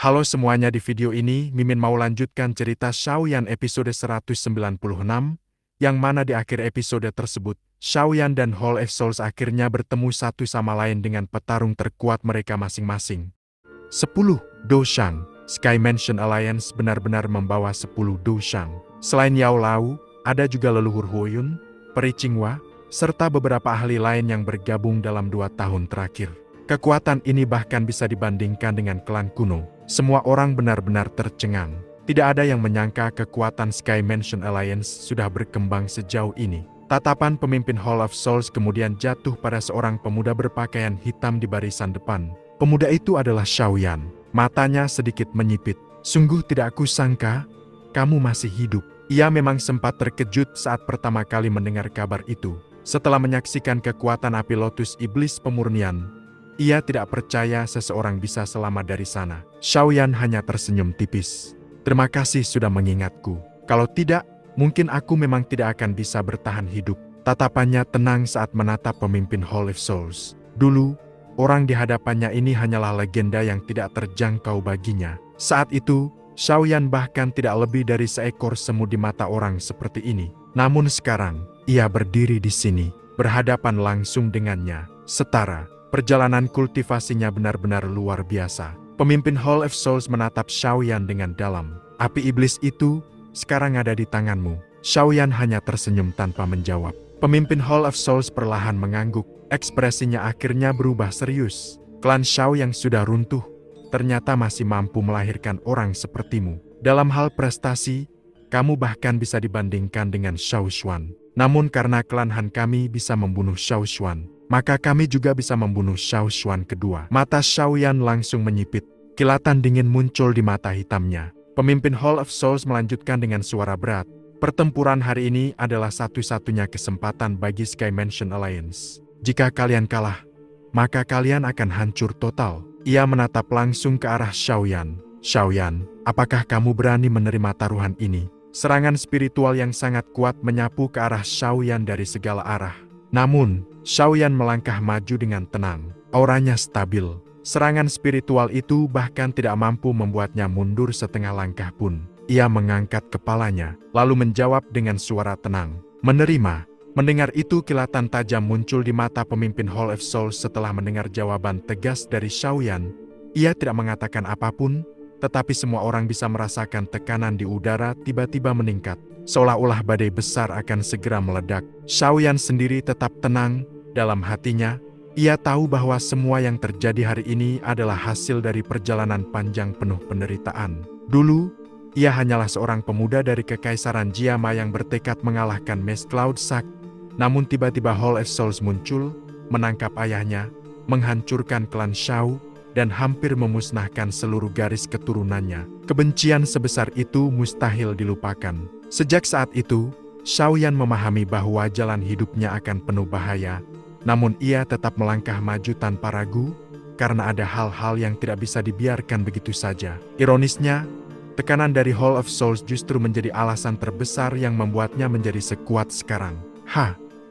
Halo semuanya, di video ini Mimin mau lanjutkan cerita Xiaoyan episode 196, yang mana di akhir episode tersebut, Xiaoyan dan Hall of Souls akhirnya bertemu satu sama lain dengan petarung terkuat mereka masing-masing. 10. Doshang. Sky Mansion Alliance benar-benar membawa 10 Doshang. Selain Yao Lau, ada juga leluhur Huoyun, Peri Qinghua, serta beberapa ahli lain yang bergabung dalam 2 tahun terakhir. Kekuatan ini bahkan bisa dibandingkan dengan klan kuno. Semua orang benar-benar tercengang. Tidak ada yang menyangka kekuatan Sky Mansion Alliance sudah berkembang sejauh ini. Tatapan pemimpin Hall of Souls kemudian jatuh pada seorang pemuda berpakaian hitam di barisan depan. Pemuda itu adalah Xiaoyan. Matanya sedikit menyipit. Sungguh tidak aku sangka, kamu masih hidup. Ia memang sempat terkejut saat pertama kali mendengar kabar itu. Setelah menyaksikan kekuatan api lotus iblis pemurnian, ia tidak percaya seseorang bisa selamat dari sana. Xiaoyan hanya tersenyum tipis. Terima kasih sudah mengingatku. Kalau tidak, mungkin aku memang tidak akan bisa bertahan hidup. Tatapannya tenang saat menatap pemimpin Hall of Souls. Dulu, orang di hadapannya ini hanyalah legenda yang tidak terjangkau baginya. Saat itu, Xiaoyan bahkan tidak lebih dari seekor semut di mata orang seperti ini. Namun sekarang, ia berdiri di sini, berhadapan langsung dengannya. Setara. Perjalanan kultivasinya benar-benar luar biasa. Pemimpin Hall of Souls menatap Xiaoyan dengan dalam. Api iblis itu sekarang ada di tanganmu. Xiaoyan hanya tersenyum tanpa menjawab. Pemimpin Hall of Souls perlahan mengangguk. Ekspresinya akhirnya berubah serius. Klan Xiao yang sudah runtuh ternyata masih mampu melahirkan orang sepertimu. Dalam hal prestasi, kamu bahkan bisa dibandingkan dengan Xiao Xuan. Namun karena klan Han kami bisa membunuh Xiao Xuan, maka kami juga bisa membunuh Xiao Xuan kedua. Mata Xiaoyan langsung menyipit. Kilatan dingin muncul di mata hitamnya. Pemimpin Hall of Souls melanjutkan dengan suara berat. Pertempuran hari ini adalah satu-satunya kesempatan bagi Sky Mansion Alliance. Jika kalian kalah, maka kalian akan hancur total. Ia menatap langsung ke arah Xiaoyan. Xiaoyan, apakah kamu berani menerima taruhan ini? Serangan spiritual yang sangat kuat menyapu ke arah Xiaoyan dari segala arah. Namun, Xiaoyan melangkah maju dengan tenang. Auranya stabil. Serangan spiritual itu bahkan tidak mampu membuatnya mundur setengah langkah pun. Ia mengangkat kepalanya, lalu menjawab dengan suara tenang. Menerima. Mendengar itu, kilatan tajam muncul di mata pemimpin Hall of Souls setelah mendengar jawaban tegas dari Xiaoyan. Ia tidak mengatakan apapun, tetapi semua orang bisa merasakan tekanan di udara tiba-tiba meningkat. Seolah-olah badai besar akan segera meledak. Xiaoyan sendiri tetap tenang. Dalam hatinya, ia tahu bahwa semua yang terjadi hari ini adalah hasil dari perjalanan panjang penuh penderitaan. Dulu, ia hanyalah seorang pemuda dari Kekaisaran Jiama yang bertekad mengalahkan Mace Cloud Sak. Namun tiba-tiba Hall of Souls muncul, menangkap ayahnya, menghancurkan klan Xiao, dan hampir memusnahkan seluruh garis keturunannya. Kebencian sebesar itu mustahil dilupakan. Sejak saat itu, Xiaoyan memahami bahwa jalan hidupnya akan penuh bahaya. Namun ia tetap melangkah maju tanpa ragu, karena ada hal-hal yang tidak bisa dibiarkan begitu saja. Ironisnya, tekanan dari Hall of Souls justru menjadi alasan terbesar yang membuatnya menjadi sekuat sekarang.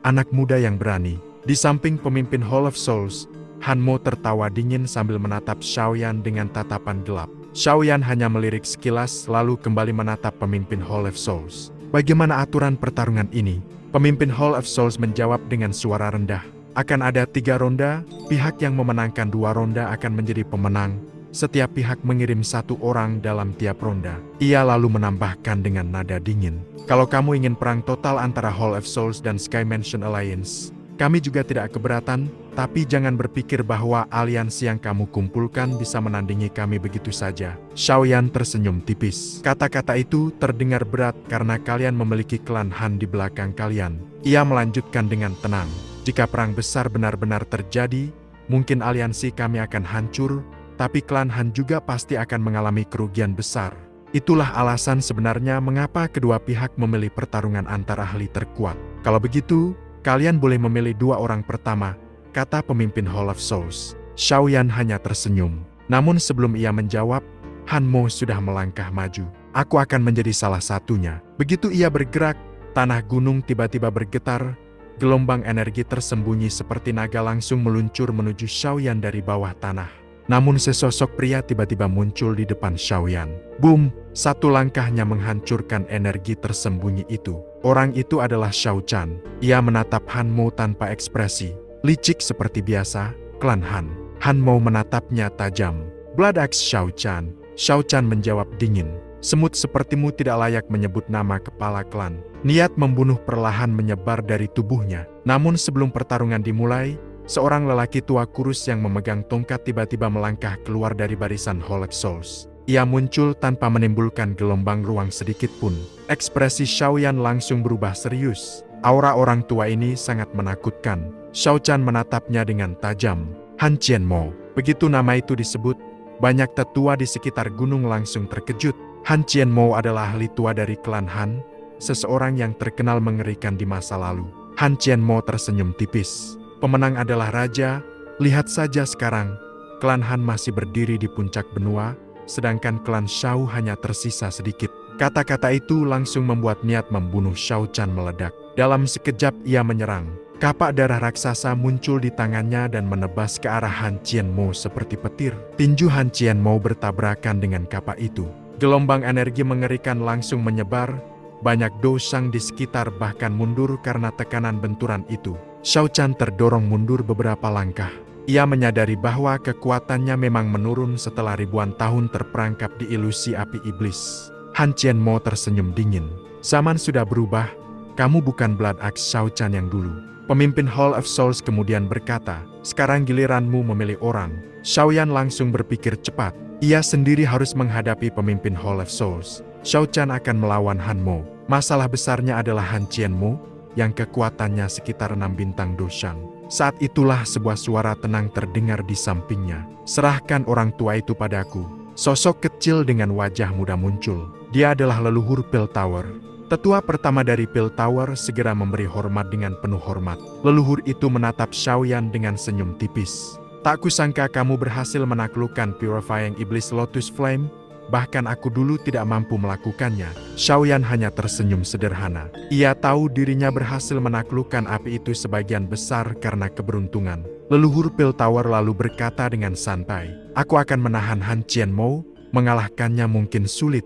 Anak muda yang berani. Di samping pemimpin Hall of Souls, Han Mo tertawa dingin sambil menatap Xiaoyan dengan tatapan gelap. Xiaoyan hanya melirik sekilas lalu kembali menatap pemimpin Hall of Souls. Bagaimana aturan pertarungan ini? Pemimpin Hall of Souls menjawab dengan suara rendah. Akan ada 3 ronda, pihak yang memenangkan 2 ronda akan menjadi pemenang. Setiap pihak mengirim 1 orang dalam tiap ronda. Ia lalu menambahkan dengan nada dingin. Kalau kamu ingin perang total antara Hall of Souls dan Sky Mansion Alliance, kami juga tidak keberatan, tapi jangan berpikir bahwa aliansi yang kamu kumpulkan bisa menandingi kami begitu saja. Xiaoyan tersenyum tipis. Kata-kata itu terdengar berat karena kalian memiliki klan Han di belakang kalian. Ia melanjutkan dengan tenang. Jika perang besar benar-benar terjadi, mungkin aliansi kami akan hancur, tapi klan Han juga pasti akan mengalami kerugian besar. Itulah alasan sebenarnya mengapa kedua pihak memilih pertarungan antara ahli terkuat. Kalau begitu, kalian boleh memilih 2 orang pertama, kata pemimpin Hall of Souls. Xiaoyan hanya tersenyum. Namun sebelum ia menjawab, Han Mo sudah melangkah maju. Aku akan menjadi salah satunya. Begitu ia bergerak, tanah gunung tiba-tiba bergetar. Gelombang energi tersembunyi seperti naga langsung meluncur menuju Xiaoyan dari bawah tanah. Namun sesosok pria tiba-tiba muncul di depan Xiaoyan. Boom! Satu langkahnya menghancurkan energi tersembunyi itu. Orang itu adalah Xiao Chan. Ia menatap Han Mo tanpa ekspresi. Licik seperti biasa, klan Han. Han Mo menatapnya tajam. Blood Axe Xiao Chan. Xiao Chan menjawab dingin. Semut sepertimu tidak layak menyebut nama kepala klan. Niat membunuh perlahan menyebar dari tubuhnya. Namun sebelum pertarungan dimulai, seorang lelaki tua kurus yang memegang tongkat tiba-tiba melangkah keluar dari barisan Hall of Souls. Ia muncul tanpa menimbulkan gelombang ruang sedikit pun. Ekspresi Xiaoyan langsung berubah serius. Aura orang tua ini sangat menakutkan. Xiao Chan menatapnya dengan tajam. Han Qianmo. Begitu nama itu disebut, banyak tetua di sekitar gunung langsung terkejut. Han Qianmo adalah ahli tua dari klan Han, seseorang yang terkenal mengerikan di masa lalu. Han Qianmo tersenyum tipis. Pemenang adalah raja, lihat saja sekarang, klan Han masih berdiri di puncak benua, sedangkan klan Shao hanya tersisa sedikit. Kata-kata itu langsung membuat niat membunuh Xiao Chan meledak. Dalam sekejap ia menyerang. Kapak darah raksasa muncul di tangannya dan menebas ke arah Han Qianmo seperti petir. Tinju Han Qianmo bertabrakan dengan kapak itu. Gelombang energi mengerikan langsung menyebar, banyak dosang di sekitar bahkan mundur karena tekanan benturan itu. Xiao Chan terdorong mundur beberapa langkah. Ia menyadari bahwa kekuatannya memang menurun setelah ribuan tahun terperangkap di ilusi api iblis. Han Qianmo tersenyum dingin. Zaman sudah berubah, kamu bukan Blood Axe Xiao Chan yang dulu. Pemimpin Hall of Souls kemudian berkata, sekarang giliranmu memilih orang. Xiaoyan langsung berpikir cepat. Ia sendiri harus menghadapi pemimpin Hall of Souls. Xiao Chan akan melawan Han Mo. Masalah besarnya adalah Han Qianmo, yang kekuatannya sekitar 6 bintang dosang. Saat itulah sebuah suara tenang terdengar di sampingnya. Serahkan orang tua itu padaku. Sosok kecil dengan wajah muda muncul. Dia adalah leluhur Pale Tower. Tetua pertama dari Pale Tower segera memberi hormat dengan penuh hormat. Leluhur itu menatap Xiaoyan dengan senyum tipis. Tak kusangka kamu berhasil menaklukkan Purifying Iblis Lotus Flame. Bahkan aku dulu tidak mampu melakukannya. Xiaoyan hanya tersenyum sederhana. Ia tahu dirinya berhasil menaklukkan api itu sebagian besar karena keberuntungan. Leluhur Pale Tower lalu berkata dengan santai, aku akan menahan Han Qianmo, mengalahkannya mungkin sulit,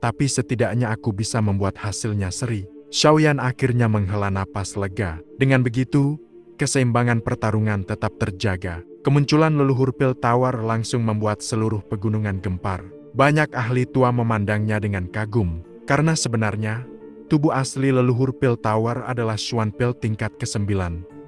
tapi setidaknya aku bisa membuat hasilnya seri. Xiaoyan akhirnya menghela napas lega. Dengan begitu, keseimbangan pertarungan tetap terjaga. Kemunculan leluhur Pale Tower langsung membuat seluruh pegunungan gempar. Banyak ahli tua memandangnya dengan kagum, karena sebenarnya, tubuh asli leluhur Pale Tower adalah Xuan Pale tingkat ke-9.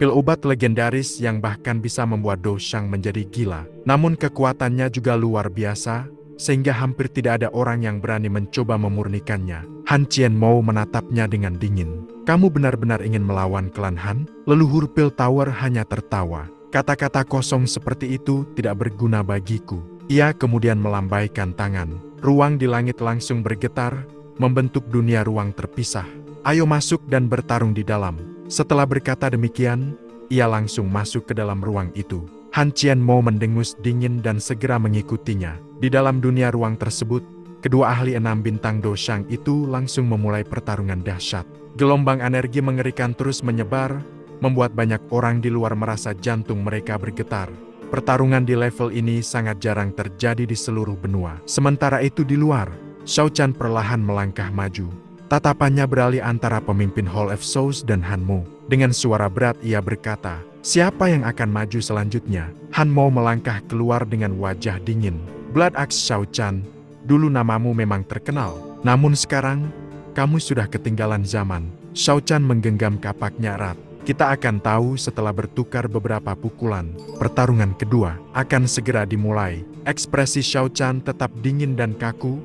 Pil obat legendaris yang bahkan bisa membuat dosang menjadi gila. Namun kekuatannya juga luar biasa, sehingga hampir tidak ada orang yang berani mencoba memurnikannya. Han Qianmo menatapnya dengan dingin. Kamu benar-benar ingin melawan klan Han? Leluhur Pale Tower hanya tertawa. Kata-kata kosong seperti itu tidak berguna bagiku. Ia kemudian melambaikan tangan. Ruang di langit langsung bergetar, membentuk dunia ruang terpisah. Ayo masuk dan bertarung di dalam. Setelah berkata demikian, ia langsung masuk ke dalam ruang itu. Han Qianmo mendengus dingin dan segera mengikutinya. Di dalam dunia ruang tersebut, kedua ahli 6 bintang dosang itu langsung memulai pertarungan dahsyat. Gelombang energi mengerikan terus menyebar, membuat banyak orang di luar merasa jantung mereka bergetar. Pertarungan di level ini sangat jarang terjadi di seluruh benua. Sementara itu di luar, Xiao Chan perlahan melangkah maju. Tatapannya beralih antara pemimpin Hall of Souls dan Han Mo. Dengan suara berat ia berkata, siapa yang akan maju selanjutnya? Han Mo melangkah keluar dengan wajah dingin. Blood Axe Xiao Chan, dulu namamu memang terkenal. Namun sekarang, kamu sudah ketinggalan zaman. Xiao Chan menggenggam kapaknya erat. Kita akan tahu setelah bertukar beberapa pukulan. Pertarungan kedua akan segera dimulai. Ekspresi Xiao Chan tetap dingin dan kaku,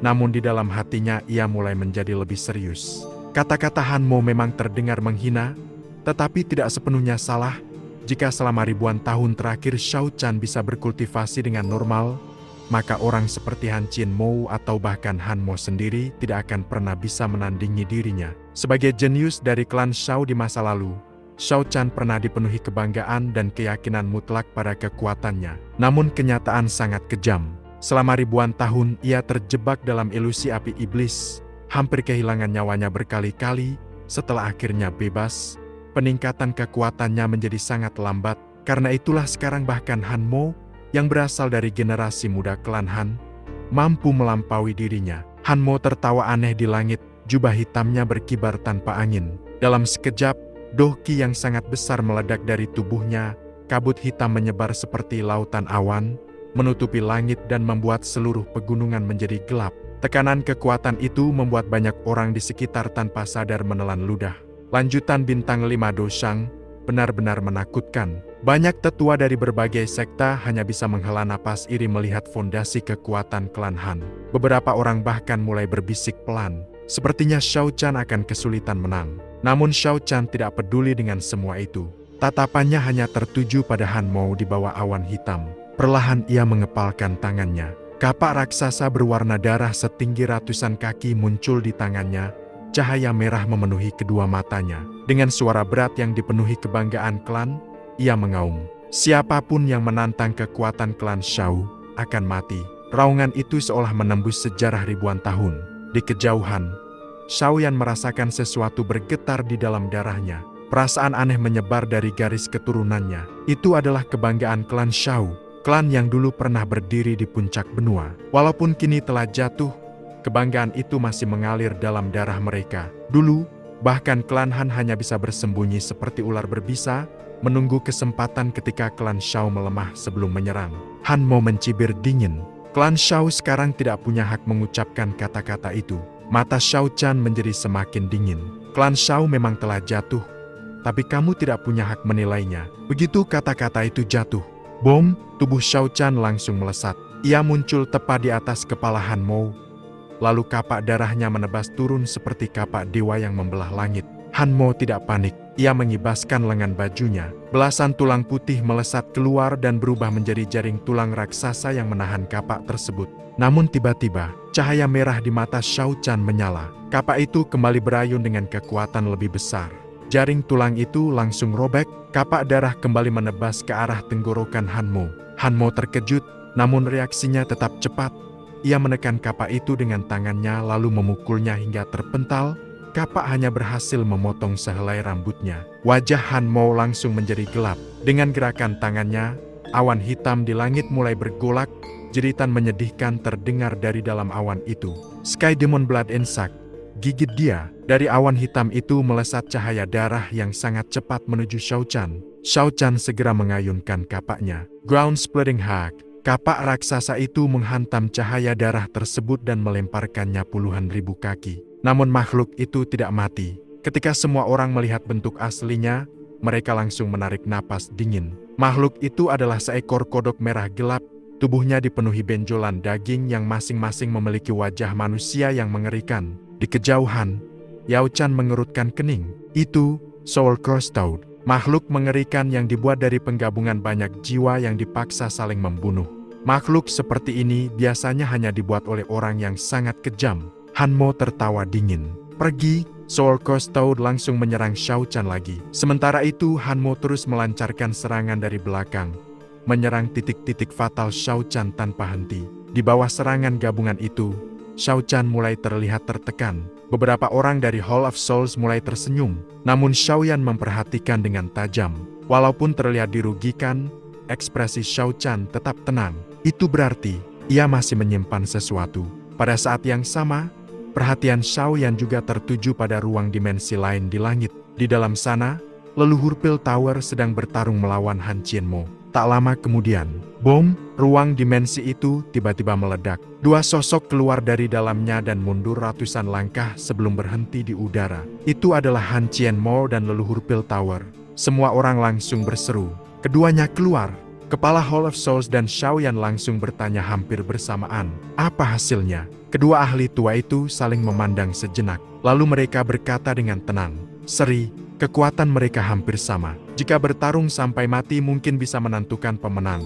namun di dalam hatinya ia mulai menjadi lebih serius. Kata-kata Han Mo memang terdengar menghina, tetapi tidak sepenuhnya salah. Jika selama ribuan tahun terakhir Xiao Chan bisa berkultivasi dengan normal, maka orang seperti Han Qianmo atau bahkan Han Mo sendiri tidak akan pernah bisa menandingi dirinya. Sebagai jenius dari klan Shao di masa lalu, Xiao Chan pernah dipenuhi kebanggaan dan keyakinan mutlak pada kekuatannya. Namun kenyataan sangat kejam. Selama ribuan tahun ia terjebak dalam ilusi api iblis, hampir kehilangan nyawanya berkali-kali. Setelah akhirnya bebas, peningkatan kekuatannya menjadi sangat lambat. Karena itulah sekarang bahkan Han Mo, yang berasal dari generasi muda klan Han, mampu melampaui dirinya. Han Mo tertawa aneh di langit, jubah hitamnya berkibar tanpa angin. Dalam sekejap, dohki yang sangat besar meledak dari tubuhnya, kabut hitam menyebar seperti lautan awan, menutupi langit dan membuat seluruh pegunungan menjadi gelap. Tekanan kekuatan itu membuat banyak orang di sekitar tanpa sadar menelan ludah. Lanjutan bintang 5 Doshang benar-benar menakutkan. Banyak tetua dari berbagai sekta hanya bisa menghela napas iri melihat fondasi kekuatan klan Han. Beberapa orang bahkan mulai berbisik pelan. Sepertinya Shao Kahn akan kesulitan menang. Namun Shao Kahn tidak peduli dengan semua itu. Tatapannya hanya tertuju pada Han Mo di bawah awan hitam. Perlahan ia mengepalkan tangannya. Kapak raksasa berwarna darah setinggi ratusan kaki muncul di tangannya. Cahaya merah memenuhi kedua matanya. Dengan suara berat yang dipenuhi kebanggaan klan, ia mengaum, "Siapapun yang menantang kekuatan klan Shao akan mati." Raungan itu seolah menembus sejarah ribuan tahun. Di kejauhan, Xiaoyan merasakan sesuatu bergetar di dalam darahnya. Perasaan aneh menyebar dari garis keturunannya. Itu adalah kebanggaan klan Shao, klan yang dulu pernah berdiri di puncak benua. Walaupun kini telah jatuh, kebanggaan itu masih mengalir dalam darah mereka. Dulu, bahkan klan Han hanya bisa bersembunyi seperti ular berbisa, menunggu kesempatan ketika klan Shao melemah sebelum menyerang. Han Mo mencibir dingin. Klan Shao sekarang tidak punya hak mengucapkan kata-kata itu. Mata Shao Kahn menjadi semakin dingin. Klan Shao memang telah jatuh, tapi kamu tidak punya hak menilainya. Begitu kata-kata itu jatuh, bom, tubuh Shao Kahn langsung melesat. Ia muncul tepat di atas kepala Han Mo. Lalu kapak darahnya menebas turun seperti kapak dewa yang membelah langit. Han Mo tidak panik. Ia mengibaskan lengan bajunya. Belasan tulang putih melesat keluar dan berubah menjadi jaring tulang raksasa yang menahan kapak tersebut. Namun tiba-tiba, cahaya merah di mata Shao Kahn menyala. Kapak itu kembali berayun dengan kekuatan lebih besar. Jaring tulang itu langsung robek, kapak darah kembali menebas ke arah tenggorokan Han Mo. Han Mo terkejut, namun reaksinya tetap cepat. Ia menekan kapak itu dengan tangannya lalu memukulnya hingga terpental. Kapak hanya berhasil memotong sehelai rambutnya. Wajah Han Mo langsung menjadi gelap. Dengan gerakan tangannya, awan hitam di langit mulai bergolak. Jeritan menyedihkan terdengar dari dalam awan itu. Sky Demon Blood Insect, gigit dia. Dari awan hitam itu melesat cahaya darah yang sangat cepat menuju Shao Kahn. Shao Kahn segera mengayunkan kapaknya. Ground Splitting Hack. Kapak raksasa itu menghantam cahaya darah tersebut dan melemparkannya puluhan ribu kaki. Namun makhluk itu tidak mati. Ketika semua orang melihat bentuk aslinya, mereka langsung menarik napas dingin. Makhluk itu adalah seekor kodok merah gelap. Tubuhnya dipenuhi benjolan daging yang masing-masing memiliki wajah manusia yang mengerikan. Di kejauhan, Yao Kahn mengerutkan kening. Itu Soul Cross Toad, makhluk mengerikan yang dibuat dari penggabungan banyak jiwa yang dipaksa saling membunuh. Makhluk seperti ini biasanya hanya dibuat oleh orang yang sangat kejam. Han Mo tertawa dingin. Pergi, Soul Cross Toad langsung menyerang Shao Kahn lagi. Sementara itu Han Mo terus melancarkan serangan dari belakang, menyerang titik-titik fatal Shao Kahn tanpa henti. Di bawah serangan gabungan itu, Shao Kahn mulai terlihat tertekan. Beberapa orang dari Hall of Souls mulai tersenyum, namun Xiaoyan memperhatikan dengan tajam. Walaupun terlihat dirugikan, ekspresi Shao Kahn tetap tenang. Itu berarti ia masih menyimpan sesuatu. Pada saat yang sama, perhatian Xiaoyan juga tertuju pada ruang dimensi lain di langit. Di dalam sana, leluhur Pil Tower sedang bertarung melawan Han Qianmo. Tak lama kemudian, bom, ruang dimensi itu tiba-tiba meledak. Dua sosok keluar dari dalamnya dan mundur ratusan langkah sebelum berhenti di udara. Itu adalah Han Qianmo dan leluhur Pil Tower. Semua orang langsung berseru. Keduanya keluar. Kepala Hall of Souls dan Xiaoyan langsung bertanya hampir bersamaan. Apa hasilnya? Kedua ahli tua itu saling memandang sejenak. Lalu mereka berkata dengan tenang, "Seri, kekuatan mereka hampir sama. Jika bertarung sampai mati mungkin bisa menentukan pemenang.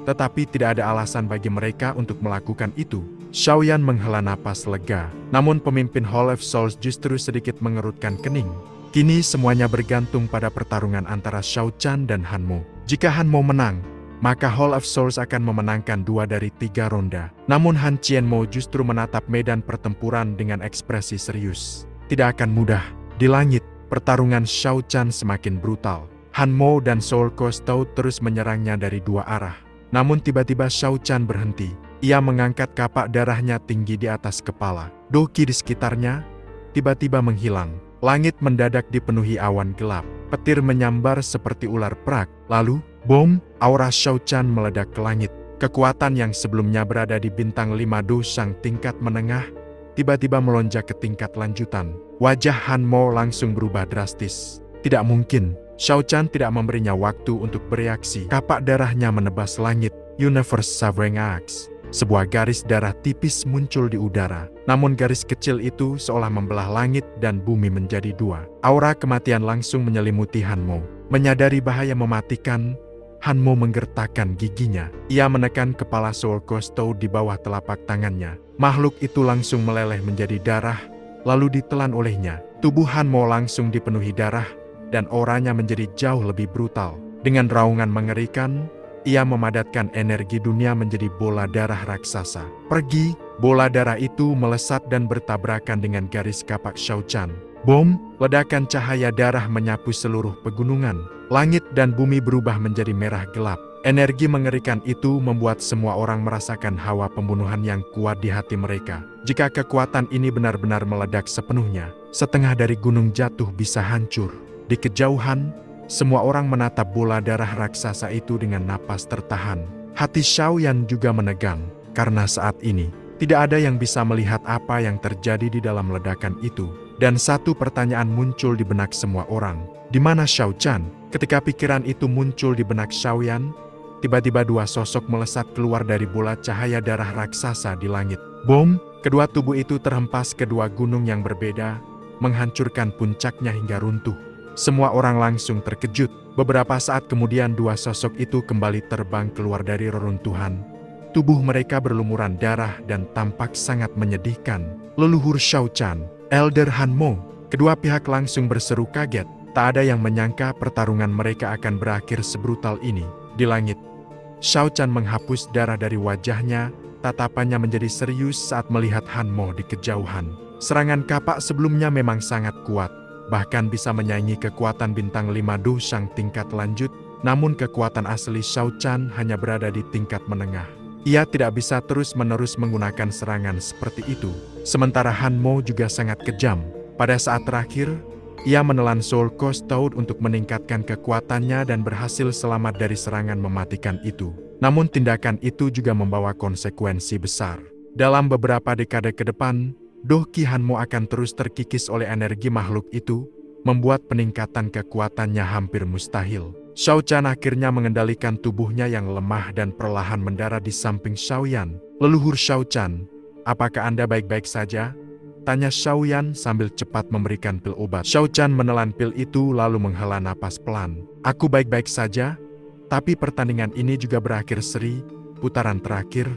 Tetapi tidak ada alasan bagi mereka untuk melakukan itu." Xiaoyan menghela napas lega. Namun pemimpin Hall of Souls justru sedikit mengerutkan kening. Kini semuanya bergantung pada pertarungan antara Shao Kahn dan Han Mo. Jika Han Mo menang, maka Hall of Souls akan memenangkan 2 dari 3 ronda. Namun Han Qianmo justru menatap medan pertempuran dengan ekspresi serius. Tidak akan mudah. Di langit, pertarungan Shao Kahn semakin brutal. Han Mo dan Soul Cross Toad terus menyerangnya dari 2 arah. Namun tiba-tiba Shao Chan berhenti. Ia mengangkat kapak darahnya tinggi di atas kepala. Doki di sekitarnya tiba-tiba menghilang. Langit mendadak dipenuhi awan gelap. Petir menyambar seperti ular perak. Lalu, bom, aura Shao Chan meledak ke langit. Kekuatan yang sebelumnya berada di bintang 5 dosang tingkat menengah, tiba-tiba melonjak ke tingkat lanjutan. Wajah Han Mo langsung berubah drastis. Tidak mungkin, Shao Chan tidak memberinya waktu untuk bereaksi. Kapak darahnya menebas langit. Universe Sovereign Axe. Sebuah garis darah tipis muncul di udara. Namun garis kecil itu seolah membelah langit dan bumi menjadi dua. Aura kematian langsung menyelimuti Han Mo. Menyadari bahaya mematikan, Han Mo menggertakkan giginya. Ia menekan kepala Soul Ghost Toad di bawah telapak tangannya. Makhluk itu langsung meleleh menjadi darah, lalu ditelan olehnya. Tubuh Han Mo langsung dipenuhi darah, dan auranya menjadi jauh lebih brutal. Dengan raungan mengerikan, ia memadatkan energi dunia menjadi bola darah raksasa. Pergi, bola darah itu melesat dan bertabrakan dengan garis kapak Shao Chan. Bom, ledakan cahaya darah menyapu seluruh pegunungan. Langit dan bumi berubah menjadi merah gelap. Energi mengerikan itu membuat semua orang merasakan hawa pembunuhan yang kuat di hati mereka. Jika kekuatan ini benar-benar meledak sepenuhnya, setengah dari gunung jatuh bisa hancur. Di kejauhan, semua orang menatap bola darah raksasa itu dengan napas tertahan. Hati Xiaoyan juga menegang, karena saat ini, tidak ada yang bisa melihat apa yang terjadi di dalam ledakan itu. Dan satu pertanyaan muncul di benak semua orang. Di mana Shao Chan? Ketika pikiran itu muncul di benak Xiaoyan, tiba-tiba dua sosok melesat keluar dari bola cahaya darah raksasa di langit. Bom! Kedua tubuh itu terhempas ke dua gunung yang berbeda, menghancurkan puncaknya hingga runtuh. Semua orang langsung terkejut. Beberapa saat kemudian dua sosok itu kembali terbang keluar dari reruntuhan. Tubuh mereka berlumuran darah dan tampak sangat menyedihkan. Leluhur Shao Chan, Elder Han Mo. Kedua pihak langsung berseru kaget. Tak ada yang menyangka pertarungan mereka akan berakhir sebrutal ini. Di langit, Shao Chan menghapus darah dari wajahnya. Tatapannya menjadi serius saat melihat Han Mo di kejauhan. Serangan kapak sebelumnya memang sangat kuat, bahkan bisa menyaingi kekuatan bintang 5 dosang tingkat lanjut. Namun kekuatan asli Shao Chan hanya berada di tingkat menengah. Ia tidak bisa terus-menerus menggunakan serangan seperti itu. Sementara Han Mo juga sangat kejam. Pada saat terakhir, ia menelan Soul Ghost Toad untuk meningkatkan kekuatannya dan berhasil selamat dari serangan mematikan itu. Namun tindakan itu juga membawa konsekuensi besar. Dalam beberapa dekade ke depan, Doki Han Mo akan terus terkikis oleh energi makhluk itu, membuat peningkatan kekuatannya hampir mustahil. Shao Chan akhirnya mengendalikan tubuhnya yang lemah dan perlahan mendarat di samping Xiaoyan. Leluhur Shao Chan, apakah Anda baik-baik saja? Tanya Xiaoyan sambil cepat memberikan pil obat. Shao Chan menelan pil itu lalu menghela napas pelan. Aku baik-baik saja, tapi pertandingan ini juga berakhir seri. Putaran terakhir,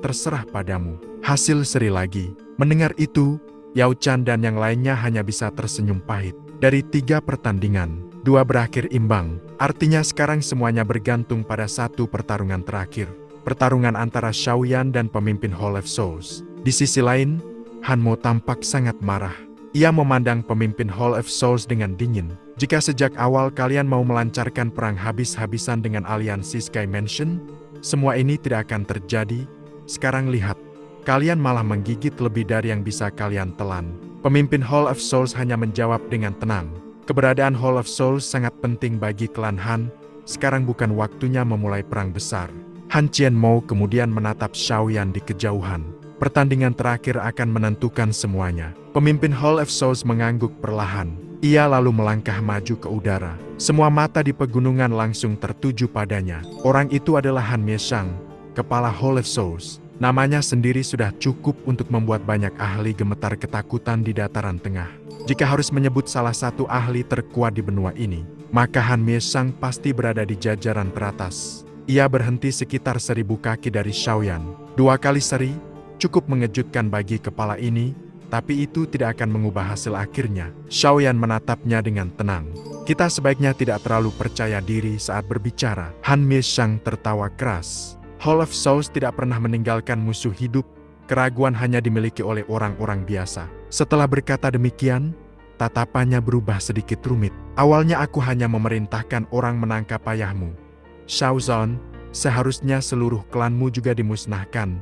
terserah padamu. Hasil seri lagi. Mendengar itu, Yao Chan dan yang lainnya hanya bisa tersenyum pahit. Dari 3 pertandingan, 2 berakhir imbang. Artinya sekarang semuanya bergantung pada satu pertarungan terakhir. Pertarungan antara Xiaoyan dan pemimpin Hall of Souls. Di sisi lain, Han Mo tampak sangat marah. Ia memandang pemimpin Hall of Souls dengan dingin. Jika sejak awal kalian mau melancarkan perang habis-habisan dengan aliansi Sky Mansion, semua ini tidak akan terjadi. Sekarang lihat, kalian malah menggigit lebih dari yang bisa kalian telan. Pemimpin Hall of Souls hanya menjawab dengan tenang. Keberadaan Hall of Souls sangat penting bagi klan Han. Sekarang bukan waktunya memulai perang besar. Han Qianmo kemudian menatap Xiaoyan di kejauhan. Pertandingan terakhir akan menentukan semuanya. Pemimpin Hall of Souls mengangguk perlahan. Ia lalu melangkah maju ke udara. Semua mata di pegunungan langsung tertuju padanya. Orang itu adalah Han Mieshang, kepala Hall of Souls. Namanya sendiri sudah cukup untuk membuat banyak ahli gemetar ketakutan di dataran tengah. Jika harus menyebut salah satu ahli terkuat di benua ini, maka Han Mieshang pasti berada di jajaran teratas. Ia berhenti sekitar 1000 kaki dari Xiaoyan. 2 kali seri, cukup mengejutkan bagi kepala ini, tapi itu tidak akan mengubah hasil akhirnya. Xiaoyan menatapnya dengan tenang. Kita sebaiknya tidak terlalu percaya diri saat berbicara. Han Mieshang tertawa keras. Hall of Souls tidak pernah meninggalkan musuh hidup. Keraguan hanya dimiliki oleh orang-orang biasa. Setelah berkata demikian, tatapannya berubah sedikit rumit. Awalnya aku hanya memerintahkan orang menangkap ayahmu, Xiao Zhan. seharusnya seluruh klanmu juga dimusnahkan.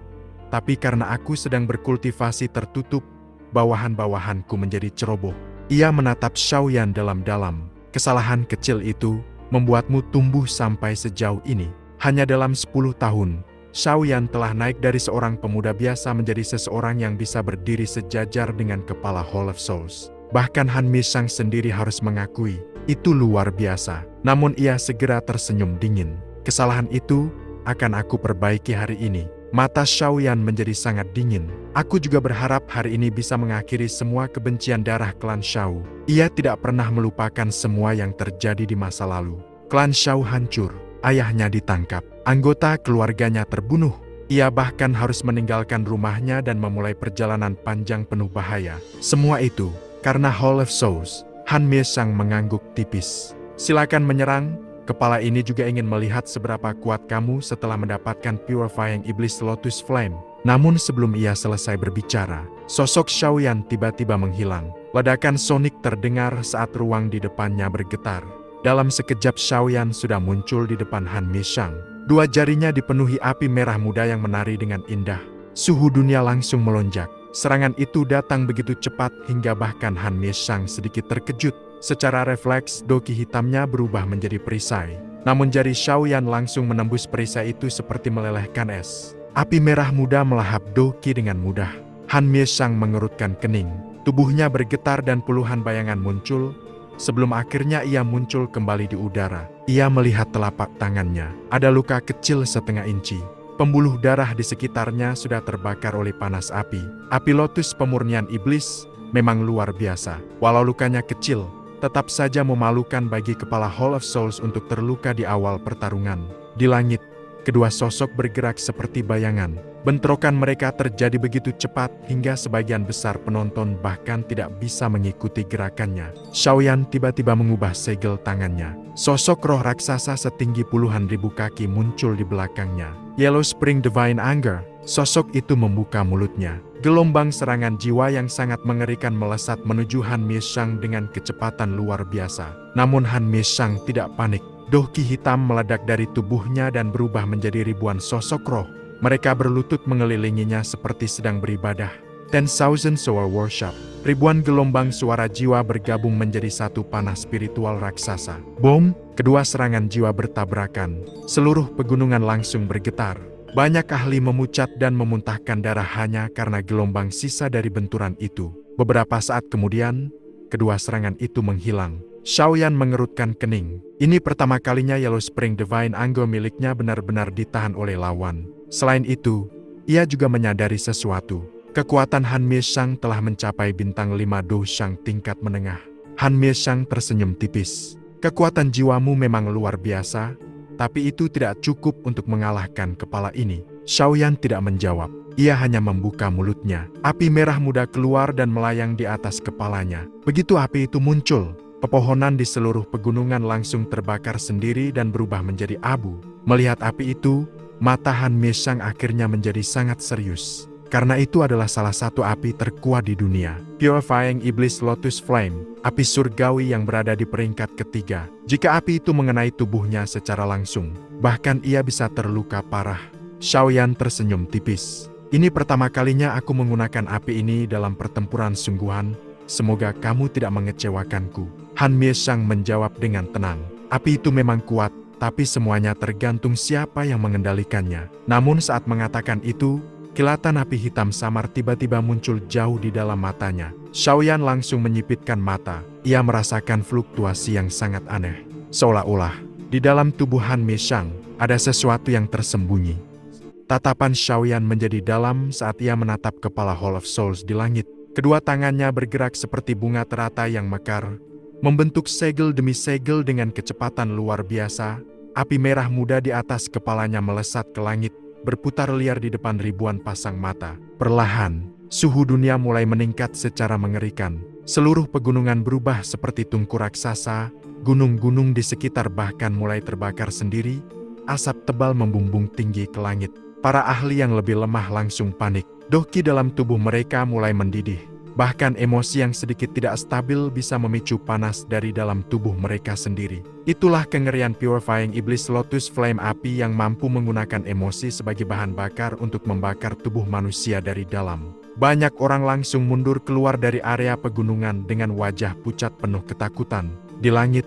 Tapi karena aku sedang berkultivasi tertutup, bawahan-bawahanku menjadi ceroboh. Ia menatap Xiaoyan dalam-dalam. Kesalahan kecil itu membuatmu tumbuh sampai sejauh ini. Hanya dalam 10 tahun, Xiaoyan telah naik dari seorang pemuda biasa menjadi seseorang yang bisa berdiri sejajar dengan kepala Hall of Souls. Bahkan Han Mishang sendiri harus mengakui, itu luar biasa. Namun ia segera tersenyum dingin. Kesalahan itu akan aku perbaiki hari ini. Mata Xiaoyan menjadi sangat dingin. Aku juga berharap hari ini bisa mengakhiri semua kebencian darah klan Shao. Ia tidak pernah melupakan semua yang terjadi di masa lalu. Klan Shao hancur, ayahnya ditangkap, anggota keluarganya terbunuh. Ia bahkan harus meninggalkan rumahnya dan memulai perjalanan panjang penuh bahaya. Semua itu karena Hall of Souls. Han Mishang mengangguk tipis. Silakan menyerang. Kepala ini juga ingin melihat seberapa kuat kamu setelah mendapatkan Purifying Iblis Lotus Flame. Namun sebelum ia selesai berbicara, sosok Xiaoyan tiba-tiba menghilang. Ledakan sonik terdengar saat ruang di depannya bergetar. Dalam sekejap Xiaoyan sudah muncul di depan Han Mishang. Dua jarinya dipenuhi api merah muda yang menari dengan indah. Suhu dunia langsung melonjak. Serangan itu datang begitu cepat hingga bahkan Han Mishang sedikit terkejut. Secara refleks, doki hitamnya berubah menjadi perisai. Namun jari Xiaoyan langsung menembus perisai itu seperti melelehkan es. Api merah muda melahap doki dengan mudah. Han Mishang mengerutkan kening. Tubuhnya bergetar dan puluhan bayangan muncul. Sebelum akhirnya ia muncul kembali di udara. Ia melihat telapak tangannya. Ada luka kecil setengah inci. Pembuluh darah di sekitarnya sudah terbakar oleh panas api. Api lotus pemurnian iblis memang luar biasa. Walau lukanya kecil, tetap saja memalukan bagi kepala Hall of Souls untuk terluka di awal pertarungan. Di langit, kedua sosok bergerak seperti bayangan. Bentrokan mereka terjadi begitu cepat hingga sebagian besar penonton bahkan tidak bisa mengikuti gerakannya. Xiaoyan tiba-tiba mengubah segel tangannya. Sosok roh raksasa setinggi puluhan ribu kaki muncul di belakangnya. Yellow Spring Divine Anger, sosok itu membuka mulutnya. Gelombang serangan jiwa yang sangat mengerikan melesat menuju Han Mishang dengan kecepatan luar biasa. Namun Han Mishang tidak panik. Doki hitam meledak dari tubuhnya dan berubah menjadi ribuan sosok roh. Mereka berlutut mengelilinginya seperti sedang beribadah. 10,000 Soul Worship. Ribuan gelombang suara jiwa bergabung menjadi satu panah spiritual raksasa. Bom! Kedua serangan jiwa bertabrakan. Seluruh pegunungan langsung bergetar. Banyak ahli memucat dan memuntahkan darah hanya karena gelombang sisa dari benturan itu. Beberapa saat kemudian, kedua serangan itu menghilang. Xiaoyan mengerutkan kening. Ini pertama kalinya Yellow Spring Divine Anger miliknya benar-benar ditahan oleh lawan. Selain itu, ia juga menyadari sesuatu. Kekuatan Han Mishang telah mencapai bintang 5 Doushang tingkat menengah. Han Mishang tersenyum tipis. Kekuatan jiwamu memang luar biasa, tapi itu tidak cukup untuk mengalahkan kepala ini. Xiaoyan tidak menjawab. Ia hanya membuka mulutnya. Api merah muda keluar dan melayang di atas kepalanya. Begitu api itu muncul, pepohonan di seluruh pegunungan langsung terbakar sendiri dan berubah menjadi abu. Melihat api itu, mata Han Mishang akhirnya menjadi sangat serius. Karena itu adalah salah satu api terkuat di dunia. Purifying Iblis Lotus Flame, api surgawi yang berada di peringkat ketiga. Jika api itu mengenai tubuhnya secara langsung, bahkan ia bisa terluka parah. Xiaoyan tersenyum tipis. Ini pertama kalinya aku menggunakan api ini dalam pertempuran sungguhan. Semoga kamu tidak mengecewakanku. Han Mishang menjawab dengan tenang. Api itu memang kuat, tapi semuanya tergantung siapa yang mengendalikannya. Namun saat mengatakan itu, kilatan api hitam samar tiba-tiba muncul jauh di dalam matanya. Xiaoyan langsung menyipitkan mata. Ia merasakan fluktuasi yang sangat aneh. Seolah-olah, di dalam tubuh Han Mishang, ada sesuatu yang tersembunyi. Tatapan Xiaoyan menjadi dalam saat ia menatap kepala Hall of Souls di langit. Kedua tangannya bergerak seperti bunga teratai yang mekar, membentuk segel demi segel dengan kecepatan luar biasa. Api merah muda di atas kepalanya melesat ke langit, berputar liar di depan ribuan pasang mata. Perlahan, suhu dunia mulai meningkat secara mengerikan. Seluruh pegunungan berubah seperti tungku raksasa, gunung-gunung di sekitar bahkan mulai terbakar sendiri, asap tebal membumbung tinggi ke langit. Para ahli yang lebih lemah langsung panik. Doki dalam tubuh mereka mulai mendidih. Bahkan emosi yang sedikit tidak stabil bisa memicu panas dari dalam tubuh mereka sendiri. Itulah kengerian purifying iblis Lotus Flame, api yang mampu menggunakan emosi sebagai bahan bakar untuk membakar tubuh manusia dari dalam. Banyak orang langsung mundur keluar dari area pegunungan dengan wajah pucat penuh ketakutan. Di langit,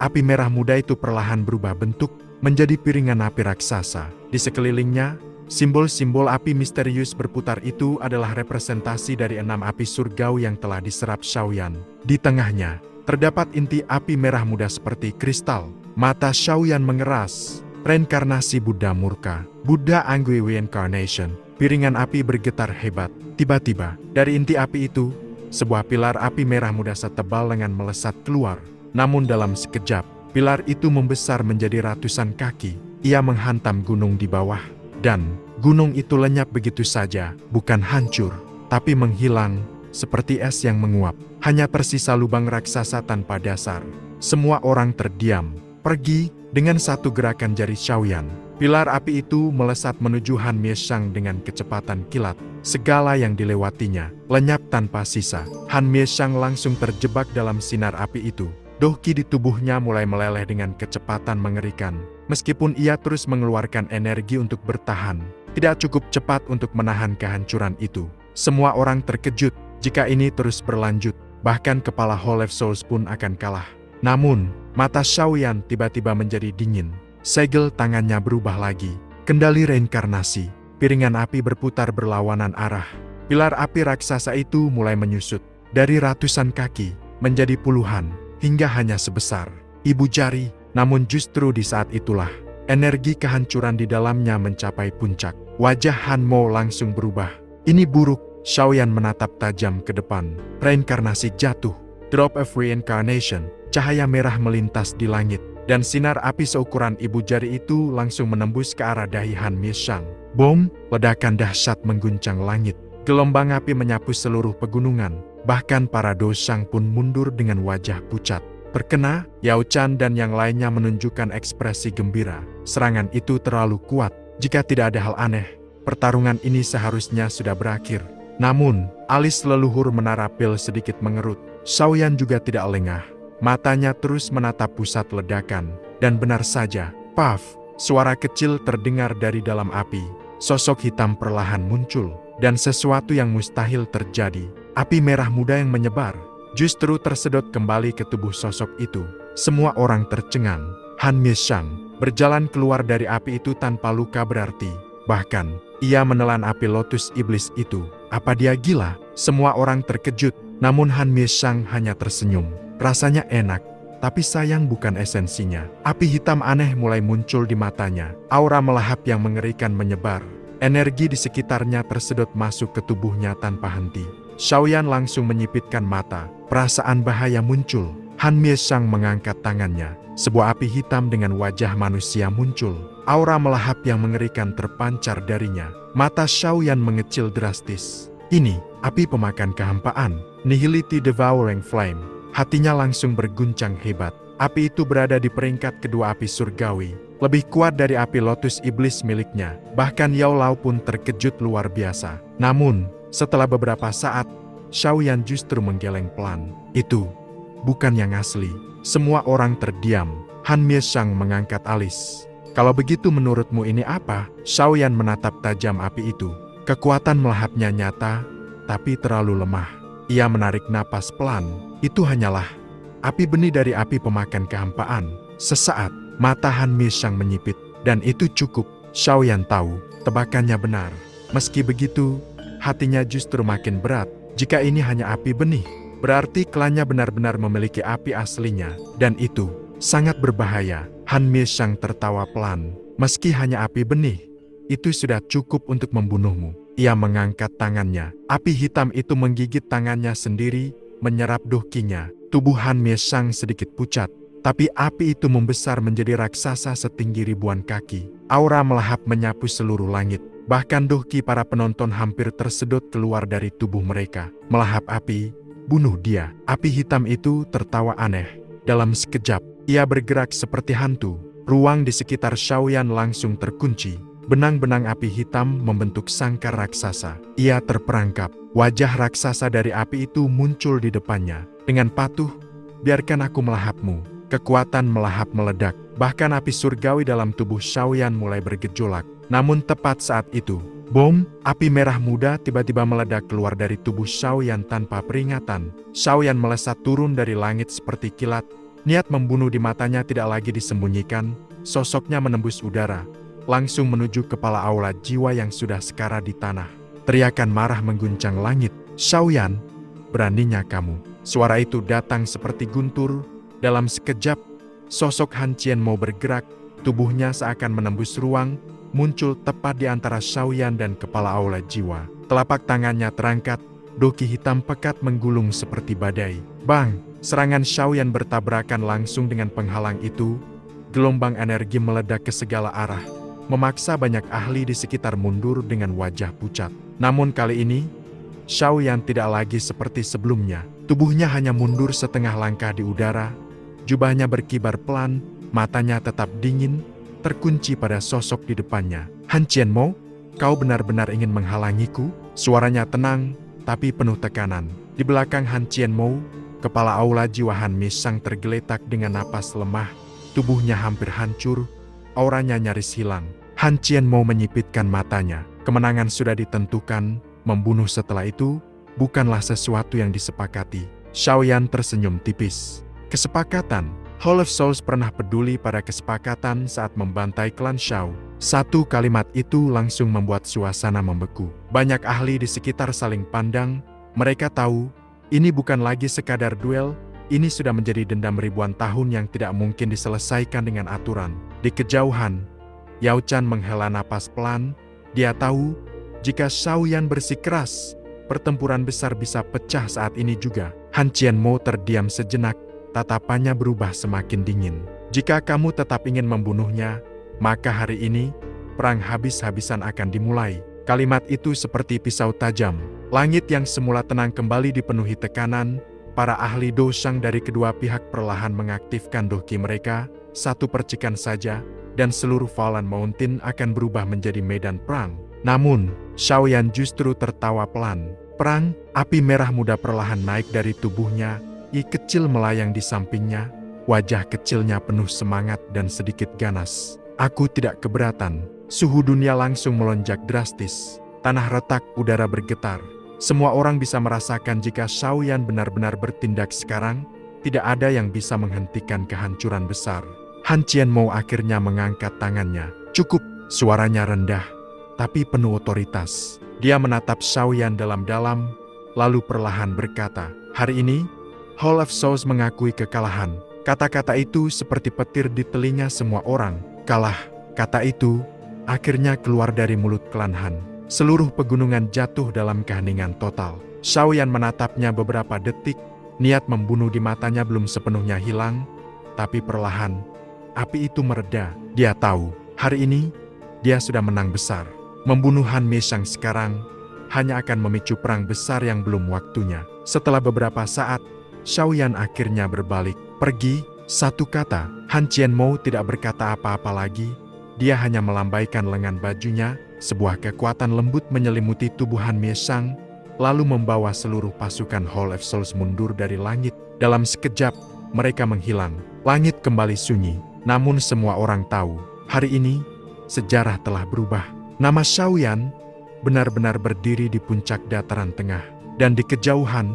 api merah muda itu perlahan berubah bentuk menjadi piringan api raksasa. Di sekelilingnya, simbol-simbol api misterius berputar. Itu adalah representasi dari 6 api surgawi yang telah diserap Shaoyan. Di tengahnya, terdapat inti api merah muda seperti kristal. Mata Shaoyan mengeras, reinkarnasi Buddha murka, Buddha Angry Reincarnation. Piringan api bergetar hebat. Tiba-tiba, dari inti api itu, sebuah pilar api merah muda setebal lengan melesat keluar. Namun dalam sekejap, pilar itu membesar menjadi ratusan kaki. Ia menghantam gunung di bawah. Dan gunung itu lenyap begitu saja, bukan hancur, tapi menghilang, seperti es yang menguap. Hanya tersisa lubang raksasa tanpa dasar. Semua orang terdiam. Pergi, dengan satu gerakan jari Shaoyan, pilar api itu melesat menuju Han Mieshang dengan kecepatan kilat. Segala yang dilewatinya, lenyap tanpa sisa. Han Mieshang langsung terjebak dalam sinar api itu. Dohki di tubuhnya mulai meleleh dengan kecepatan mengerikan. Meskipun ia terus mengeluarkan energi untuk bertahan, tidak cukup cepat untuk menahan kehancuran itu. Semua orang terkejut jika ini terus berlanjut. Bahkan kepala Hall of Souls pun akan kalah. Namun, mata Shaoyan tiba-tiba menjadi dingin. Segel tangannya berubah lagi. Kendali reinkarnasi. Piringan api berputar berlawanan arah. Pilar api raksasa itu mulai menyusut. Dari ratusan kaki, menjadi puluhan, hingga hanya sebesar ibu jari. Namun justru di saat itulah, energi kehancuran di dalamnya mencapai puncak. Wajah Han Mo langsung berubah. Ini buruk. Shaoyan menatap tajam ke depan. Reinkarnasi jatuh. Drop of Reincarnation. Cahaya merah melintas di langit. Dan sinar api seukuran ibu jari itu langsung menembus ke arah dahi Han Mieshang. Bom! Ledakan dahsyat mengguncang langit. Gelombang api menyapu seluruh pegunungan. Bahkan para dosang pun mundur dengan wajah pucat. Terkena, Yao Chan dan yang lainnya menunjukkan ekspresi gembira. Serangan itu terlalu kuat. Jika tidak ada hal aneh, pertarungan ini seharusnya sudah berakhir. Namun, alis leluhur Menara Pil sedikit mengerut. Shaoyan juga tidak lengah. Matanya terus menatap pusat ledakan. Dan benar saja, paf! Suara kecil terdengar dari dalam api. Sosok hitam perlahan muncul. Dan sesuatu yang mustahil terjadi. Api merah muda yang menyebar justru tersedot kembali ke tubuh sosok itu. Semua orang tercengang. Han Mieshang berjalan keluar dari api itu tanpa luka berarti. Bahkan, ia menelan api lotus iblis itu. Apa dia gila? Semua orang terkejut. Namun Han Mieshang hanya tersenyum. Rasanya enak, tapi sayang bukan esensinya. Api hitam aneh mulai muncul di matanya. Aura melahap yang mengerikan menyebar. Energi di sekitarnya tersedot masuk ke tubuhnya tanpa henti. Shaoyan langsung menyipitkan mata. Perasaan bahaya muncul. Han Mieshang mengangkat tangannya. Sebuah api hitam dengan wajah manusia muncul. Aura melahap yang mengerikan terpancar darinya. Mata Shaoyan mengecil drastis. Ini, api pemakan kehampaan. Nihility Devouring Flame. Hatinya langsung berguncang hebat. Api itu berada di peringkat kedua api surgawi. Lebih kuat dari api lotus iblis miliknya. Bahkan Yao Lao pun terkejut luar biasa. Namun, setelah beberapa saat, Shaoyan justru menggeleng pelan. Itu bukan yang asli. Semua orang terdiam. Han Mieshang mengangkat alis. Kalau begitu menurutmu ini apa? Shaoyan menatap tajam api itu. Kekuatan melahapnya nyata, tapi terlalu lemah. Ia menarik napas pelan. Itu hanyalah api benih dari api pemakan kehampaan. Sesaat, mata Han Mieshang menyipit. Dan itu cukup. Shaoyan tahu, tebakannya benar. Meski begitu, hatinya justru makin berat. Jika ini hanya api benih, berarti klannya benar-benar memiliki api aslinya. Dan itu sangat berbahaya. Han Mieshang tertawa pelan. Meski hanya api benih, itu sudah cukup untuk membunuhmu. Ia mengangkat tangannya. Api hitam itu menggigit tangannya sendiri, menyerap dohkinya. Tubuh Han Mieshang sedikit pucat. Tapi api itu membesar menjadi raksasa setinggi ribuan kaki. Aura melahap menyapu seluruh langit. Bahkan dohki para penonton hampir tersedot keluar dari tubuh mereka. Melahap api, bunuh dia. Api hitam itu tertawa aneh. Dalam sekejap, ia bergerak seperti hantu. Ruang di sekitar Shaoyan langsung terkunci. benang-benang api hitam membentuk sangkar raksasa. Ia terperangkap. Wajah raksasa dari api itu muncul di depannya. Dengan patuh, biarkan aku melahapmu. Kekuatan melahap meledak. Bahkan api surgawi dalam tubuh Xiaoyan mulai bergejolak. Namun tepat saat itu, bom, api merah muda tiba-tiba meledak keluar dari tubuh Xiaoyan tanpa peringatan. Xiaoyan melesat turun dari langit seperti kilat. Niat membunuh di matanya tidak lagi disembunyikan. Sosoknya menembus udara, langsung menuju kepala aula jiwa yang sudah sekarat di tanah. Teriakan marah mengguncang langit. Xiaoyan, beraninya kamu. Suara itu datang seperti guntur. Dalam sekejap, sosok Han Qianmo bergerak. Tubuhnya seakan menembus ruang, muncul tepat di antara Xiaoyan dan kepala aula jiwa. Telapak tangannya terangkat, doki hitam pekat menggulung seperti badai. Bang! Serangan Xiaoyan bertabrakan langsung dengan penghalang itu. Gelombang energi meledak ke segala arah, memaksa banyak ahli di sekitar mundur dengan wajah pucat. Namun kali ini, Xiaoyan tidak lagi seperti sebelumnya. Tubuhnya hanya mundur setengah langkah di udara, jubahnya berkibar pelan, matanya tetap dingin, terkunci pada sosok di depannya. Han Qianmo, kau benar-benar ingin menghalangiku? Suaranya tenang, tapi penuh tekanan. Di belakang Han Qianmo, kepala aula jiwa Han Misang tergeletak dengan napas lemah, tubuhnya hampir hancur, auranya nyaris hilang. Han Qianmo menyipitkan matanya. Kemenangan sudah ditentukan, membunuh setelah itu bukanlah sesuatu yang disepakati. Xiaoyan tersenyum tipis. Kesepakatan. Hall of Souls pernah peduli pada kesepakatan saat membantai klan Shao. Satu kalimat itu langsung membuat suasana membeku. Banyak ahli di sekitar saling pandang. Mereka tahu, ini bukan lagi sekadar duel, ini sudah menjadi dendam ribuan tahun yang tidak mungkin diselesaikan dengan aturan. Di kejauhan, Yao Chan menghela napas pelan. Dia tahu, jika Xiaoyan bersikeras, pertempuran besar bisa pecah saat ini juga. Han Qianmo terdiam sejenak, tatapannya berubah semakin dingin. Jika kamu tetap ingin membunuhnya, maka hari ini, perang habis-habisan akan dimulai. Kalimat itu seperti pisau tajam. Langit yang semula tenang kembali dipenuhi tekanan. Para ahli dosang dari kedua pihak perlahan mengaktifkan doki mereka. Satu percikan saja, dan seluruh Fallen Mountain akan berubah menjadi medan perang. Namun, Xiaoyan justru tertawa pelan. Perang, api merah muda perlahan naik dari tubuhnya. I kecil melayang di sampingnya. Wajah kecilnya penuh semangat dan sedikit ganas. Aku tidak keberatan. Suhu dunia langsung melonjak drastis. Tanah retak, udara bergetar. Semua orang bisa merasakan jika Xiaoyan benar-benar bertindak sekarang, tidak ada yang bisa menghentikan kehancuran besar. Han Qianmo akhirnya mengangkat tangannya. Cukup, suaranya rendah, tapi penuh otoritas. Dia menatap Xiaoyan dalam-dalam, lalu perlahan berkata, hari ini, Hall of Souls mengakui kekalahan. Kata-kata itu seperti petir di telinga semua orang. Kalah, kata itu akhirnya keluar dari mulut klan Han. Seluruh pegunungan jatuh dalam keheningan total. Xiaoyan menatapnya beberapa detik. Niat membunuh di matanya belum sepenuhnya hilang. Tapi perlahan, api itu mereda. Dia tahu, hari ini, dia sudah menang besar. Membunuh Han Misang sekarang, hanya akan memicu perang besar yang belum waktunya. Setelah beberapa saat, Xiaoyan akhirnya berbalik. Pergi, satu kata. Han Qianmo tidak berkata apa-apa lagi. Dia hanya melambaikan lengan bajunya, sebuah kekuatan lembut menyelimuti tubuh Han Misang, lalu membawa seluruh pasukan Hall of Souls mundur dari langit. Dalam sekejap, mereka menghilang. Langit kembali sunyi, namun semua orang tahu, hari ini, sejarah telah berubah. Nama Xiaoyan benar-benar berdiri di puncak dataran tengah. Dan di kejauhan,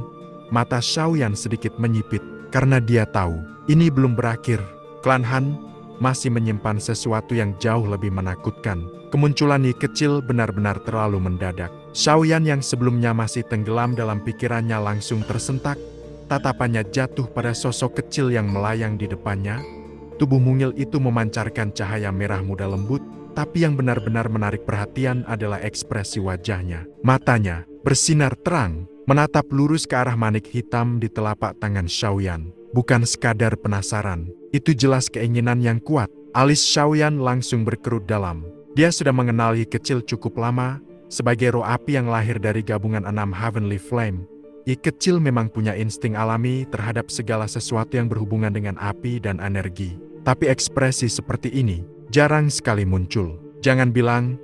mata Xiaoyan sedikit menyipit, karena dia tahu, ini belum berakhir. Klan Han masih menyimpan sesuatu yang jauh lebih menakutkan. Kemunculan Yi kecil benar-benar terlalu mendadak. Xiaoyan yang sebelumnya masih tenggelam dalam pikirannya langsung tersentak. Tatapannya jatuh pada sosok kecil yang melayang di depannya. Tubuh mungil itu memancarkan cahaya merah muda lembut, tapi yang benar-benar menarik perhatian adalah ekspresi wajahnya. Matanya bersinar terang, menatap lurus ke arah manik hitam di telapak tangan Xiaoyan. Bukan sekadar penasaran, itu jelas keinginan yang kuat. Alis Xiaoyan langsung berkerut dalam. Dia sudah mengenal Yi kecil cukup lama, sebagai roh api yang lahir dari gabungan 6 Heavenly Flame. Yi kecil memang punya insting alami terhadap segala sesuatu yang berhubungan dengan api dan energi. Tapi ekspresi seperti ini jarang sekali muncul. Jangan bilang,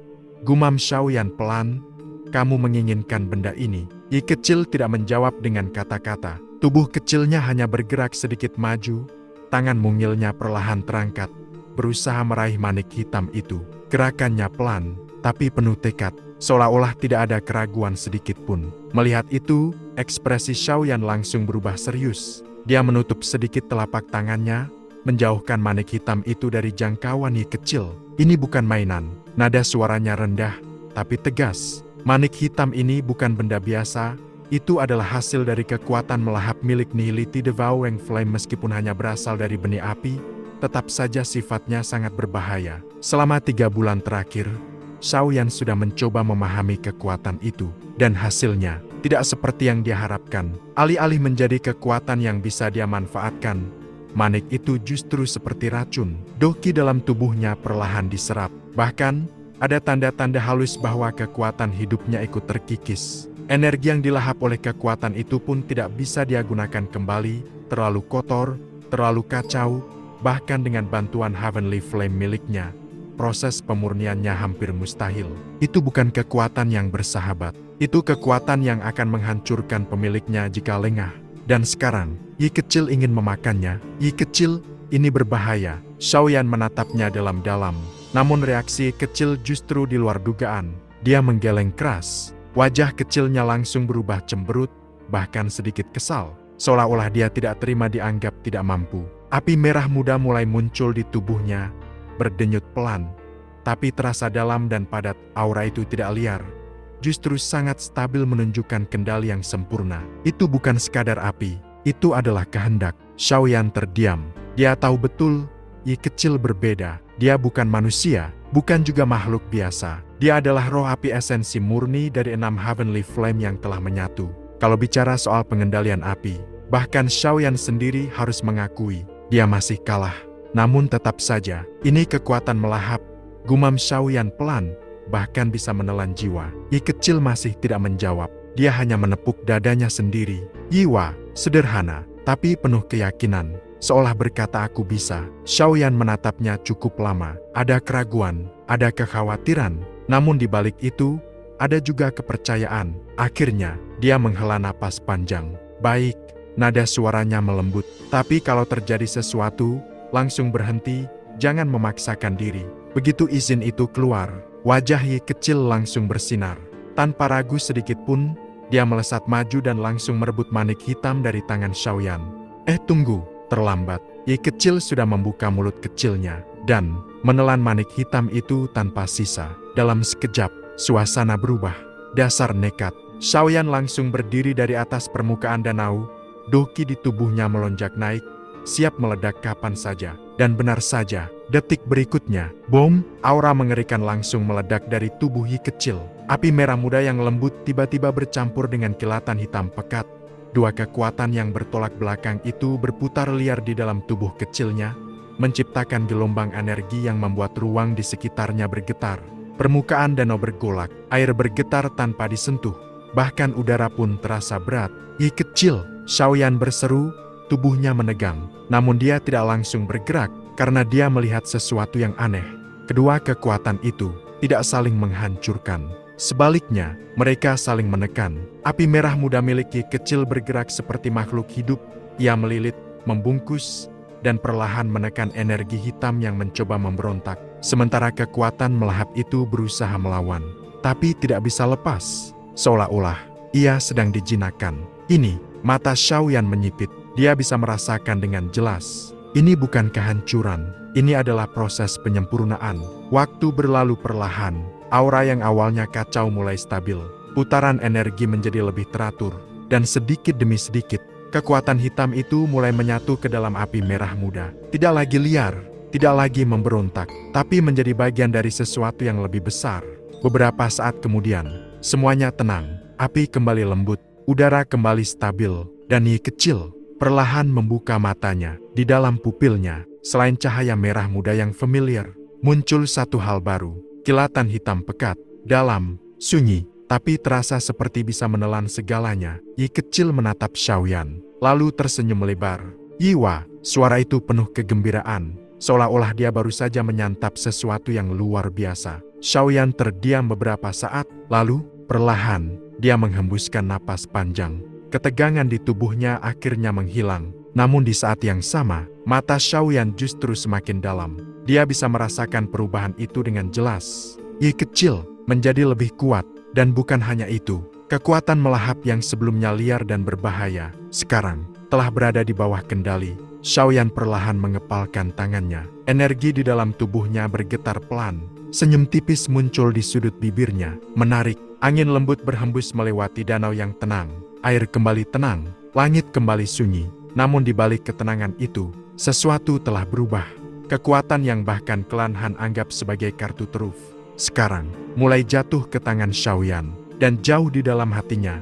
gumam Xiaoyan pelan, kamu menginginkan benda ini. Yi kecil tidak menjawab dengan kata-kata. Tubuh kecilnya hanya bergerak sedikit maju, tangan mungilnya perlahan terangkat, berusaha meraih manik hitam itu. Gerakannya pelan, tapi penuh tekad, seolah-olah tidak ada keraguan sedikit pun. Melihat itu, ekspresi Xiaoyan langsung berubah serius. Dia menutup sedikit telapak tangannya, menjauhkan manik hitam itu dari jangkauan Yi kecil. Ini bukan mainan. Nada suaranya rendah, tapi tegas. Manik hitam ini bukan benda biasa, itu adalah hasil dari kekuatan melahap milik Nihility Devouring Flame. Meskipun hanya berasal dari benih api, tetap saja sifatnya sangat berbahaya. Selama 3 bulan terakhir, Xiaoyan sudah mencoba memahami kekuatan itu, dan hasilnya tidak seperti yang dia harapkan. Alih-alih menjadi kekuatan yang bisa dia manfaatkan, manik itu justru seperti racun. Doki dalam tubuhnya perlahan diserap. Bahkan, ada tanda-tanda halus bahwa kekuatan hidupnya ikut terkikis. Energi yang dilahap oleh kekuatan itu pun tidak bisa dia gunakan kembali, terlalu kotor, terlalu kacau, bahkan dengan bantuan Heavenly Flame miliknya. Proses pemurniannya hampir mustahil. Itu bukan kekuatan yang bersahabat. Itu kekuatan yang akan menghancurkan pemiliknya jika lengah. Dan sekarang, Yi kecil ingin memakannya. Yi kecil, ini berbahaya. Xiaoyan menatapnya dalam-dalam. Namun reaksi kecil justru di luar dugaan. Dia menggeleng keras. Wajah kecilnya langsung berubah cemberut, bahkan sedikit kesal. Seolah-olah dia tidak terima dianggap tidak mampu. Api merah muda mulai muncul di tubuhnya, berdenyut pelan, tapi terasa dalam dan padat. Aura itu tidak liar, justru sangat stabil menunjukkan kendali yang sempurna. Itu bukan sekadar api, itu adalah kehendak. Xiaoyan terdiam. Dia tahu betul, Yi kecil berbeda. Dia bukan manusia, bukan juga makhluk biasa. Dia adalah roh api esensi murni dari 6 Heavenly Flame yang telah menyatu. Kalau bicara soal pengendalian api, bahkan Xiaoyan sendiri harus mengakui, dia masih kalah. Namun tetap saja, ini kekuatan melahap, gumam Xiaoyan pelan, bahkan bisa menelan jiwa. Yi kecil masih tidak menjawab, dia hanya menepuk dadanya sendiri. Yiwa, sederhana, tapi penuh keyakinan. Seolah berkata aku bisa. Xiaoyan menatapnya cukup lama. Ada keraguan, ada kekhawatiran. Namun di balik itu, ada juga kepercayaan. Akhirnya, dia menghela napas panjang. Baik, nada suaranya melembut. Tapi kalau terjadi sesuatu, langsung berhenti, jangan memaksakan diri. Begitu izin itu keluar, wajah Yi kecil langsung bersinar. Tanpa ragu sedikit pun, dia melesat maju dan langsung merebut manik hitam dari tangan Xiaoyan. Tunggu. Terlambat, Yi kecil sudah membuka mulut kecilnya, dan menelan manik hitam itu tanpa sisa. Dalam sekejap, suasana berubah. Dasar nekat. Xiaoyan langsung berdiri dari atas permukaan danau, doki di tubuhnya melonjak naik, siap meledak kapan saja. Dan benar saja, detik berikutnya, bom, aura mengerikan langsung meledak dari tubuh Yi kecil. Api merah muda yang lembut tiba-tiba bercampur dengan kilatan hitam pekat. Dua kekuatan yang bertolak belakang itu berputar liar di dalam tubuh kecilnya, menciptakan gelombang energi yang membuat ruang di sekitarnya bergetar. Permukaan danau bergolak, air bergetar tanpa disentuh, bahkan udara pun terasa berat. Yi kecil, Xiaoyan berseru, tubuhnya menegang. Namun dia tidak langsung bergerak, karena dia melihat sesuatu yang aneh. Kedua kekuatan itu tidak saling menghancurkan. Sebaliknya, mereka saling menekan. Api merah muda milik Yi kecil bergerak seperti makhluk hidup. Ia melilit, membungkus, dan perlahan menekan energi hitam yang mencoba memberontak. Sementara kekuatan melahap itu berusaha melawan, tapi tidak bisa lepas. Seolah-olah, ia sedang dijinakkan. Ini, mata Xiaoyan menyipit. Dia bisa merasakan dengan jelas. Ini bukan kehancuran, ini adalah proses penyempurnaan. Waktu berlalu perlahan. Aura yang awalnya kacau mulai stabil. Putaran energi menjadi lebih teratur. Dan sedikit demi sedikit, kekuatan hitam itu mulai menyatu ke dalam api merah muda. Tidak lagi liar, tidak lagi memberontak, tapi menjadi bagian dari sesuatu yang lebih besar. Beberapa saat kemudian, semuanya tenang. Api kembali lembut, udara kembali stabil, dan Yi kecil perlahan membuka matanya. Di dalam pupilnya, selain cahaya merah muda yang familiar, muncul satu hal baru. Kilatan hitam pekat, dalam, sunyi, tapi terasa seperti bisa menelan segalanya. Yi kecil menatap Xiaoyan, lalu tersenyum lebar. Yiwa, suara itu penuh kegembiraan, seolah-olah dia baru saja menyantap sesuatu yang luar biasa. Xiaoyan terdiam beberapa saat, lalu, perlahan, dia menghembuskan napas panjang. Ketegangan di tubuhnya akhirnya menghilang. Namun di saat yang sama, mata Xiaoyan justru semakin dalam. Dia bisa merasakan perubahan itu dengan jelas. Yi kecil, menjadi lebih kuat, dan bukan hanya itu. Kekuatan melahap yang sebelumnya liar dan berbahaya, sekarang, telah berada di bawah kendali. Xiaoyan perlahan mengepalkan tangannya. Energi di dalam tubuhnya bergetar pelan. Senyum tipis muncul di sudut bibirnya, menarik. Angin lembut berhembus melewati danau yang tenang. Air kembali tenang, langit kembali sunyi. Namun di balik ketenangan itu, sesuatu telah berubah. Kekuatan yang bahkan Klan Han anggap sebagai kartu truf, sekarang mulai jatuh ke tangan Xiaoyan. Dan jauh di dalam hatinya,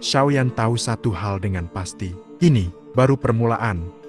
Xiaoyan tahu satu hal dengan pasti. Ini baru permulaan.